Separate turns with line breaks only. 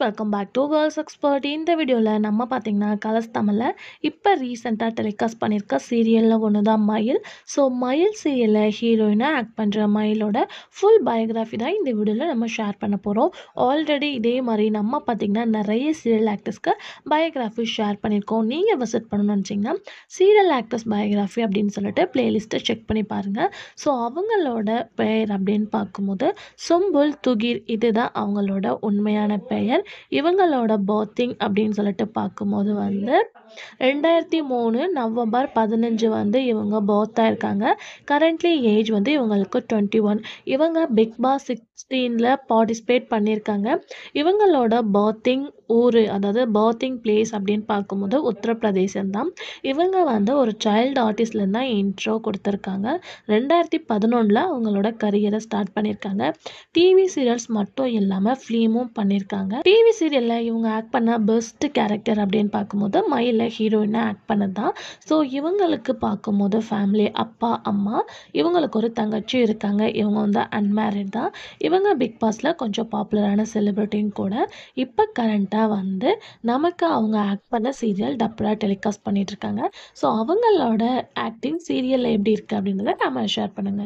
Welcome back to girls expert. இந்த வீடியோவில் நம்ம பார்த்தீங்கன்னா கலர்ஸ் தமிழில் இப்போ ரீசெண்டாக டெலிகாஸ்ட் பண்ணியிருக்க சீரியலில் ஒன்று தான் மயில். ஸோ மயில் சீரியலில் ஹீரோயினாக ஆக்ட் பண்ணுற மயிலோட ஃபுல் பயோகிராஃபி தான் இந்த வீடியோவில் நம்ம ஷேர் பண்ண போகிறோம். ஆல்ரெடி இதே மாதிரி நம்ம பார்த்திங்கன்னா நிறைய சீரியல் ஆக்டர்ஸ்க்கு பயோகிராஃபி ஷேர் பண்ணியிருக்கோம். நீங்கள் விசிட் பண்ணணும்னு நினச்சிங்கன்னா சீரியல் ஆக்டர்ஸ் பயோகிராஃபி அப்படின்னு சொல்லிட்டு பிளேலிஸ்ட்டை செக் பண்ணி பாருங்கள். ஸோ அவங்களோட பெயர் அப்படின்னு பார்க்கும்போது சும்புல் துகிர், இதுதான் அவங்களோட உண்மையான பெயர். இவங்களோட பர்த்திங் அப்படின்னு சொல்லிட்டு பார்க்கும்போது 2003 நவம்பர் 15 இவங்க பர்த் ஆயிருக்காங்க. கரண்ட்லி ஏஜ் இவங்களுக்கு 21. இவங்க பிக் பாஸ் 16ல் பார்ட்டிசிபேட் பண்ணியிருக்காங்க. இவங்களோட பர்த்திங் ஊர், அதாவது பர்த்திங் பிளேஸ் அப்படின்னு பார்க்கும்போது உத்தரப்பிரதேசம் தான். இவங்க ஒரு சைல்டு ஆர்டிஸ்ட்லேருந்து தான் இன்ட்ரோ கொடுத்துருக்காங்க. 2011 அவங்களோட கரியரை ஸ்டார்ட் பண்ணியிருக்காங்க. டிவி சீரியல்ஸ் மட்டும் இல்லாமல் ஃபிலிமும் பண்ணியிருக்காங்க. டிவி சீரியலில் இவங்க ஆக்ட் பண்ண பெஸ்ட் கேரக்டர் அப்படின்னு பார்க்கும்போது மயிலில் ஹீரோயினாக ஆக்ட் பண்ணது தான். ஸோ இவங்களுக்கு பார்க்கும்போது ஃபேமிலி, அப்பா அம்மா, இவங்களுக்கு ஒரு தங்கச்சி இருக்காங்க. இவங்க அன்மேரிட் தான். இவங்க பிக் பாஸில் கொஞ்சம் பாப்புலரான செலிப்ரிட்டியும் கூட. இப்போ கரண்ட்டாக நமக்கு அவங்க ஆக்ட் பண்ண சீரியல் டப்ரா டெலிகாஸ்ட் பண்ணிட்டு இருக்காங்க. ஸோ அவங்களோட ஆக்டிங் சீரியலில் எப்படி இருக்குது அப்படின்றத நம்ம ஷேர் பண்ணுங்கள்.